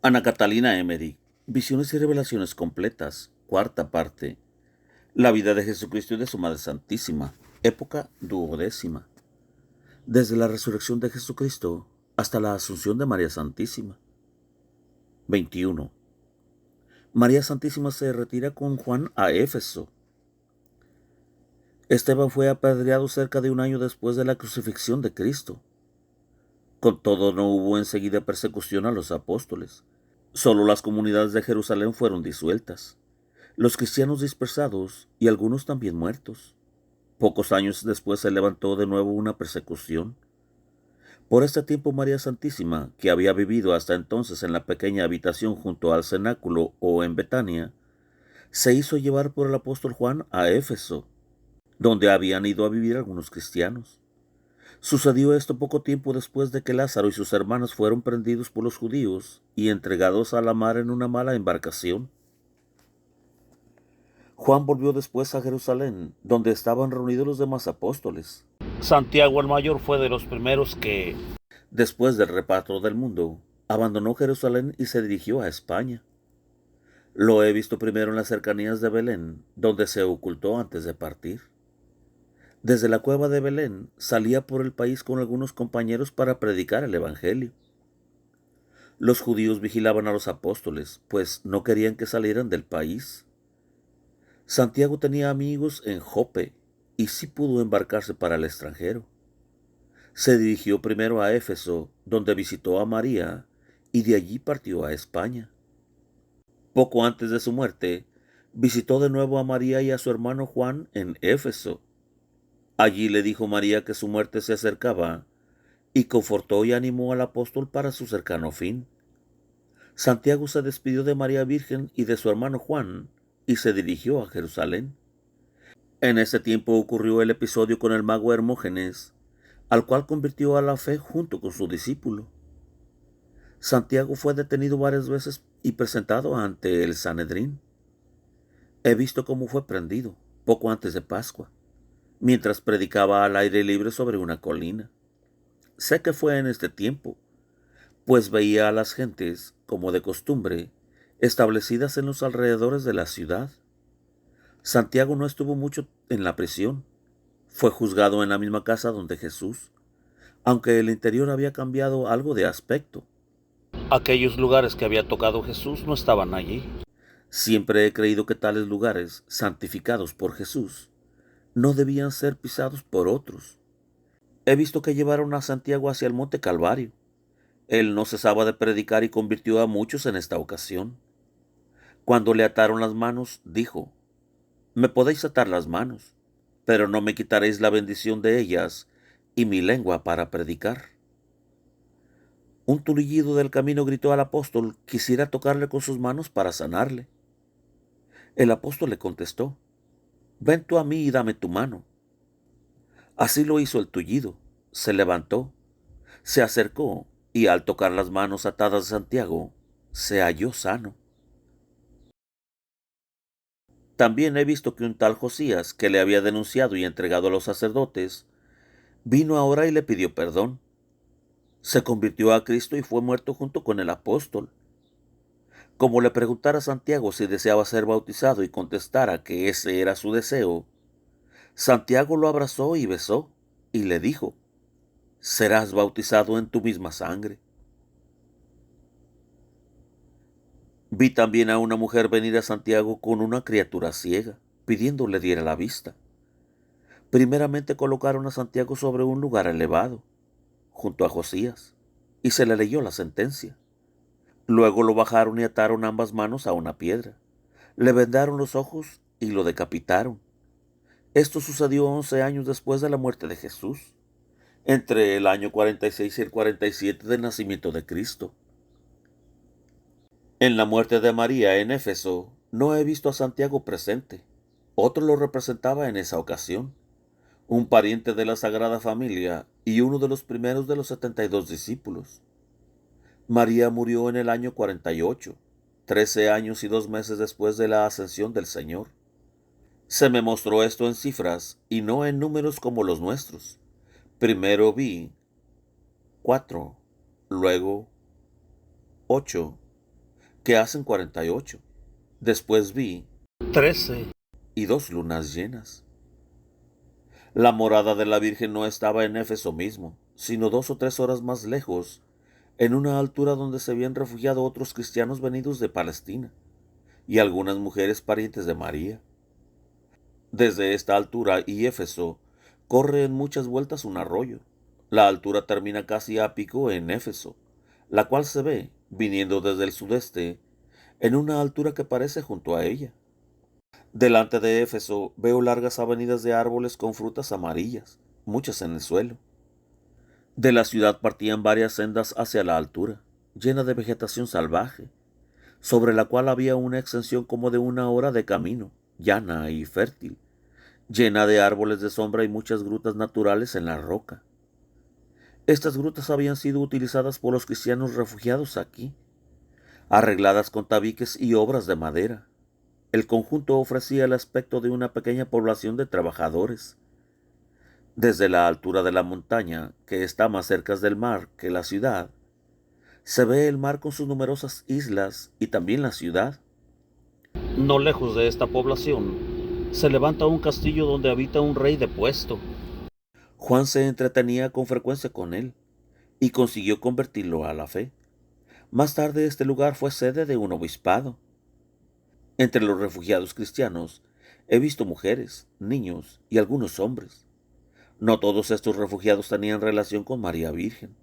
Ana Catalina Emery, Visiones y Revelaciones Completas, cuarta parte. La vida de Jesucristo y de su Madre Santísima, época duodécima. Desde la resurrección de Jesucristo hasta la asunción de María Santísima. 21. María Santísima se retira con Juan a Éfeso. Esteban fue apedreado cerca de un año después de la crucifixión de Cristo. Con todo, no hubo enseguida persecución a los apóstoles. Solo las comunidades de Jerusalén fueron disueltas, los cristianos dispersados y algunos también muertos. Pocos años después se levantó de nuevo una persecución. Por este tiempo María Santísima, que había vivido hasta entonces en la pequeña habitación junto al cenáculo o en Betania, se hizo llevar por el apóstol Juan a Éfeso, donde habían ido a vivir algunos cristianos. Sucedió esto poco tiempo después de que Lázaro y sus hermanos fueron prendidos por los judíos y entregados a la mar en una mala embarcación. Juan volvió después a Jerusalén, donde estaban reunidos los demás apóstoles. Santiago el mayor fue de los primeros que, después del reparto del mundo, abandonó Jerusalén y se dirigió a España. Lo he visto primero en las cercanías de Belén, donde se ocultó antes de partir. Desde la cueva de Belén salía por el país con algunos compañeros para predicar el Evangelio. Los judíos vigilaban a los apóstoles, pues no querían que salieran del país. Santiago tenía amigos en Jope y sí pudo embarcarse para el extranjero. Se dirigió primero a Éfeso, donde visitó a María, y de allí partió a España. Poco antes de su muerte, visitó de nuevo a María y a su hermano Juan en Éfeso. Allí le dijo María que su muerte se acercaba, y confortó y animó al apóstol para su cercano fin. Santiago se despidió de María Virgen y de su hermano Juan, y se dirigió a Jerusalén. En ese tiempo ocurrió el episodio con el mago Hermógenes, al cual convirtió a la fe junto con su discípulo. Santiago fue detenido varias veces y presentado ante el Sanedrín. He visto cómo fue prendido, poco antes de Pascua, mientras predicaba al aire libre sobre una colina. Sé que fue en este tiempo, pues veía a las gentes, como de costumbre, establecidas en los alrededores de la ciudad. Santiago no estuvo mucho en la prisión. Fue juzgado en la misma casa donde Jesús, aunque el interior había cambiado algo de aspecto. Aquellos lugares que había tocado Jesús no estaban allí. Siempre he creído que tales lugares, santificados por Jesús, no debían ser pisados por otros. He visto que llevaron a Santiago hacia el monte Calvario. Él no cesaba de predicar y convirtió a muchos en esta ocasión. Cuando le ataron las manos, dijo: Me podéis atar las manos, pero no me quitaréis la bendición de ellas y mi lengua para predicar. Un tullido del camino gritó al apóstol: quisiera tocarle con sus manos para sanarle. El apóstol le contestó: Ven tú a mí y dame tu mano. Así lo hizo el tullido. Se levantó, se acercó y al tocar las manos atadas de Santiago, se halló sano. También he visto que un tal Josías, que le había denunciado y entregado a los sacerdotes, vino ahora y le pidió perdón. Se convirtió a Cristo y fue muerto junto con el apóstol. Como le preguntara a Santiago si deseaba ser bautizado y contestara que ese era su deseo, Santiago lo abrazó y besó y le dijo: serás bautizado en tu misma sangre. Vi también a una mujer venir a Santiago con una criatura ciega, pidiéndole diera la vista. Primeramente colocaron a Santiago sobre un lugar elevado, junto a Josías, y se le leyó la sentencia. Luego lo bajaron y ataron ambas manos a una piedra. Le vendaron los ojos y lo decapitaron. Esto sucedió 11 años después de la muerte de Jesús, entre el año 46 y el 47 del nacimiento de Cristo. En la muerte de María en Éfeso, no he visto a Santiago presente. Otro lo representaba en esa ocasión, un pariente de la Sagrada Familia y uno de los primeros de los 72 discípulos. María murió en el año 48, 13 años y 2 meses después de la ascensión del Señor. Se me mostró esto en cifras y no en números como los nuestros. Primero vi 4, luego 8 que hacen 48. Después vi 13 y 2 lunas llenas. La morada de la Virgen no estaba en Éfeso mismo, sino 2 o 3 horas más lejos, en una altura donde se habían refugiado otros cristianos venidos de Palestina, y algunas mujeres parientes de María. Desde esta altura y Éfeso corre en muchas vueltas un arroyo. La altura termina casi a pico en Éfeso, la cual se ve, viniendo desde el sudeste, en una altura que parece junto a ella. Delante de Éfeso veo largas avenidas de árboles con frutas amarillas, muchas en el suelo. De la ciudad partían varias sendas hacia la altura, llena de vegetación salvaje, sobre la cual había una extensión como de 1 hora de camino, llana y fértil, llena de árboles de sombra y muchas grutas naturales en la roca. Estas grutas habían sido utilizadas por los cristianos refugiados aquí, arregladas con tabiques y obras de madera. El conjunto ofrecía el aspecto de una pequeña población de trabajadores. Desde la altura de la montaña, que está más cerca del mar que la ciudad, se ve el mar con sus numerosas islas y también la ciudad. No lejos de esta población se levanta un castillo donde habita un rey depuesto. Juan se entretenía con frecuencia con él y consiguió convertirlo a la fe. Más tarde este lugar fue sede de un obispado. Entre los refugiados cristianos he visto mujeres, niños y algunos hombres. No todos estos refugiados tenían relación con María Virgen.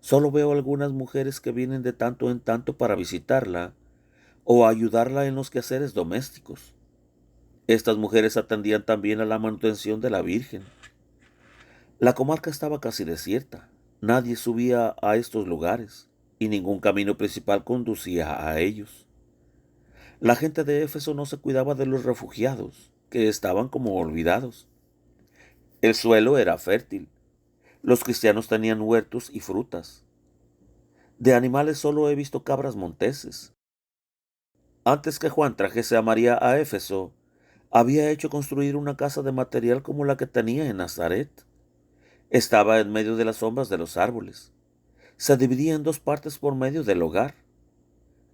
Solo veo algunas mujeres que vienen de tanto en tanto para visitarla o ayudarla en los quehaceres domésticos. Estas mujeres atendían también a la manutención de la Virgen. La comarca estaba casi desierta. Nadie subía a estos lugares y ningún camino principal conducía a ellos. La gente de Éfeso no se cuidaba de los refugiados, que estaban como olvidados. El suelo era fértil. Los cristianos tenían huertos y frutas. De animales solo he visto cabras monteses. Antes que Juan trajese a María a Éfeso, había hecho construir una casa de material como la que tenía en Nazaret. Estaba en medio de las sombras de los árboles. Se dividía en 2 partes por medio del hogar.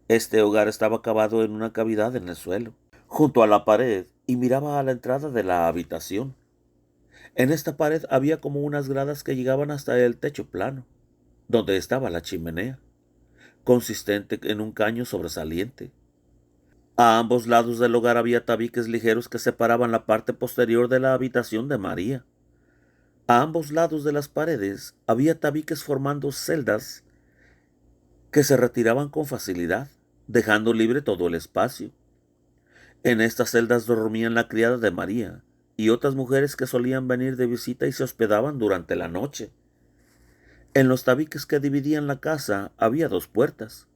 Este hogar estaba cavado en una cavidad en el suelo, junto a la pared, y miraba a la entrada de la habitación. En esta pared había como unas gradas que llegaban hasta el techo plano, donde estaba la chimenea, consistente en un caño sobresaliente. A ambos lados del hogar había tabiques ligeros que separaban la parte posterior de la habitación de María. A ambos lados de las paredes había tabiques formando celdas que se retiraban con facilidad, dejando libre todo el espacio. En estas celdas dormían la criada de María y otras mujeres que solían venir de visita y se hospedaban durante la noche. En los tabiques que dividían la casa había 2 puertas,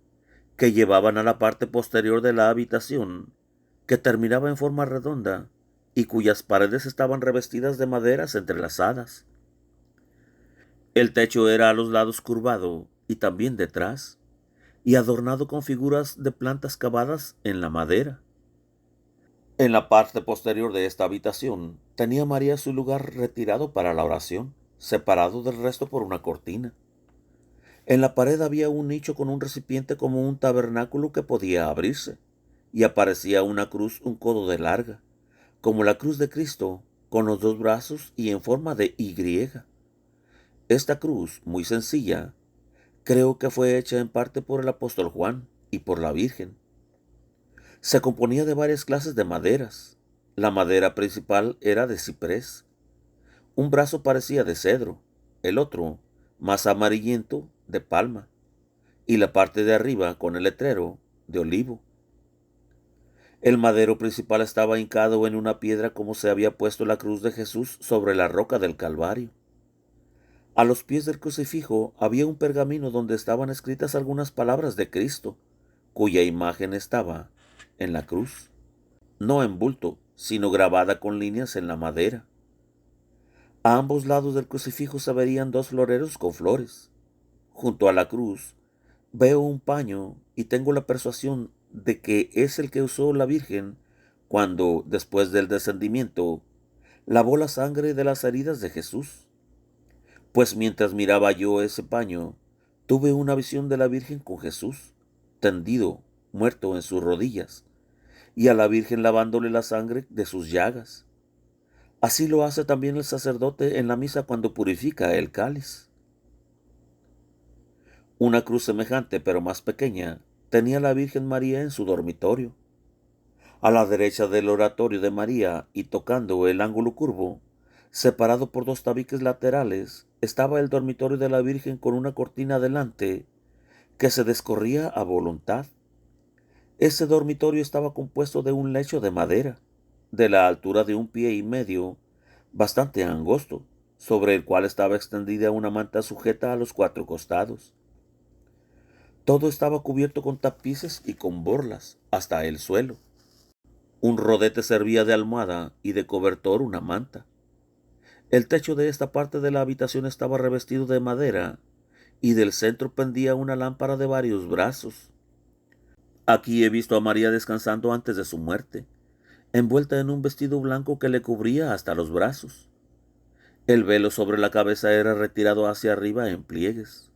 que llevaban a la parte posterior de la habitación, que terminaba en forma redonda y cuyas paredes estaban revestidas de maderas entrelazadas. El techo era a los lados curvado y también detrás, y adornado con figuras de plantas cavadas en la madera. En la parte posterior de esta habitación tenía María su lugar retirado para la oración, separado del resto por una cortina. En la pared había un nicho con un recipiente como un tabernáculo que podía abrirse, y aparecía una cruz un codo de larga, como la cruz de Cristo, con los 2 brazos y en forma de Y. Esta cruz, muy sencilla, creo que fue hecha en parte por el apóstol Juan y por la Virgen. Se componía de varias clases de maderas. La madera principal era de ciprés. Un brazo parecía de cedro, el otro, más amarillento, de palma, y la parte de arriba, con el letrero, de olivo. El madero principal estaba hincado en una piedra como se había puesto la cruz de Jesús sobre la roca del Calvario. A los pies del crucifijo había un pergamino donde estaban escritas algunas palabras de Cristo, cuya imagen estaba en la cruz, no en bulto, sino grabada con líneas en la madera. A ambos lados del crucifijo se veían 2 floreros con flores. Junto a la cruz veo un paño y tengo la persuasión de que es el que usó la Virgen cuando, después del descendimiento, lavó la sangre de las heridas de Jesús. Pues mientras miraba yo ese paño, tuve una visión de la Virgen con Jesús, tendido muerto en sus rodillas, y a la Virgen lavándole la sangre de sus llagas. Así lo hace también el sacerdote en la misa cuando purifica el cáliz. Una cruz semejante, pero más pequeña, tenía la Virgen María en su dormitorio. A la derecha del oratorio de María y tocando el ángulo curvo, separado por dos tabiques laterales, estaba el dormitorio de la Virgen con una cortina delante que se descorría a voluntad. Ese dormitorio estaba compuesto de un lecho de madera, de la altura de 1,5 pies, bastante angosto, sobre el cual estaba extendida una manta sujeta a los 4 costados. Todo estaba cubierto con tapices y con borlas, hasta el suelo. Un rodete servía de almohada y de cobertor una manta. El techo de esta parte de la habitación estaba revestido de madera, y del centro pendía una lámpara de varios brazos. Aquí he visto a María descansando antes de su muerte, envuelta en un vestido blanco que le cubría hasta los brazos. El velo sobre la cabeza era retirado hacia arriba en pliegues.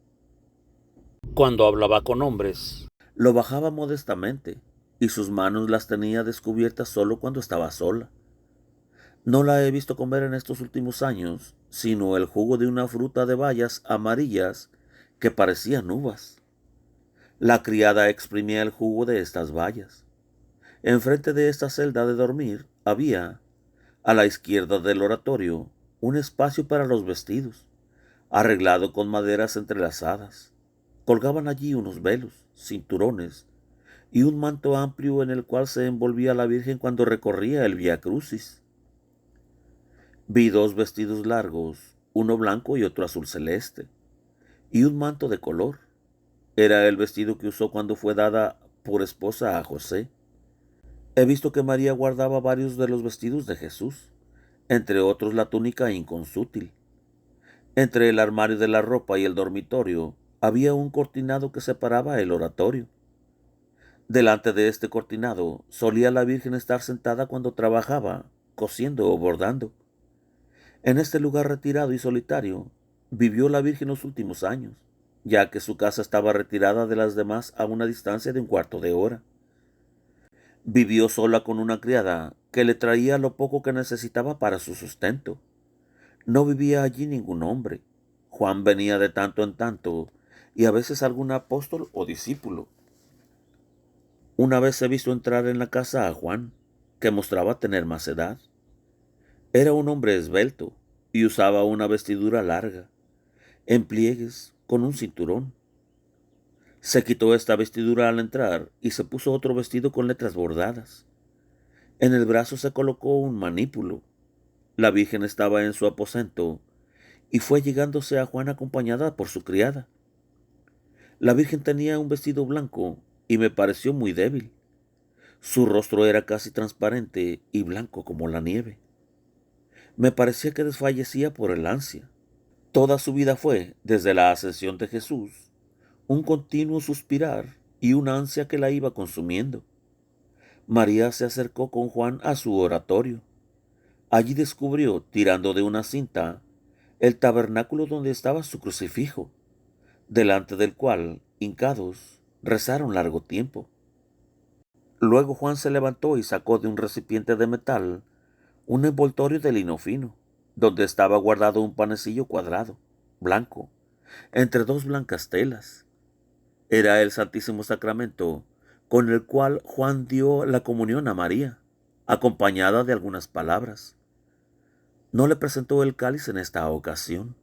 Cuando hablaba con hombres, lo bajaba modestamente, y sus manos las tenía descubiertas solo cuando estaba sola. No la he visto comer en estos últimos años, sino el jugo de una fruta de bayas amarillas que parecían uvas. La criada exprimía el jugo de estas bayas. Enfrente de esta celda de dormir había, a la izquierda del oratorio, un espacio para los vestidos, arreglado con maderas entrelazadas. Colgaban allí unos velos, cinturones y un manto amplio en el cual se envolvía la Virgen cuando recorría el Vía Crucis. Vi 2 vestidos largos, uno blanco y otro azul celeste, y un manto de color. Era el vestido que usó cuando fue dada por esposa a José. He visto que María guardaba varios de los vestidos de Jesús, entre otros la túnica inconsútil. Entre el armario de la ropa y el dormitorio había un cortinado que separaba el oratorio. Delante de este cortinado solía la Virgen estar sentada cuando trabajaba, cosiendo o bordando. En este lugar retirado y solitario vivió la Virgen los últimos años, ya que su casa estaba retirada de las demás a una distancia de 1/4 de hora. Vivió sola con una criada que le traía lo poco que necesitaba para su sustento. No vivía allí ningún hombre. Juan venía de tanto en tanto, y a veces algún apóstol o discípulo. Una vez he visto entrar en la casa a Juan, que mostraba tener más edad. Era un hombre esbelto y usaba una vestidura larga, en pliegues, con un cinturón. Se quitó esta vestidura al entrar y se puso otro vestido con letras bordadas. En el brazo se colocó un manípulo. La Virgen estaba en su aposento y fue llegándose a Juan acompañada por su criada. La Virgen tenía un vestido blanco y me pareció muy débil. Su rostro era casi transparente y blanco como la nieve. Me parecía que desfallecía por el ansia. Toda su vida fue, desde la ascensión de Jesús, un continuo suspirar y una ansia que la iba consumiendo. María se acercó con Juan a su oratorio. Allí descubrió, tirando de una cinta, el tabernáculo donde estaba su crucifijo, delante del cual, hincados, rezaron largo tiempo. Luego Juan se levantó y sacó de un recipiente de metal un envoltorio de lino fino, donde estaba guardado un panecillo cuadrado, blanco, entre 2 blancas telas. Era el Santísimo Sacramento con el cual Juan dio la comunión a María, acompañada de algunas palabras. No le presentó el cáliz en esta ocasión.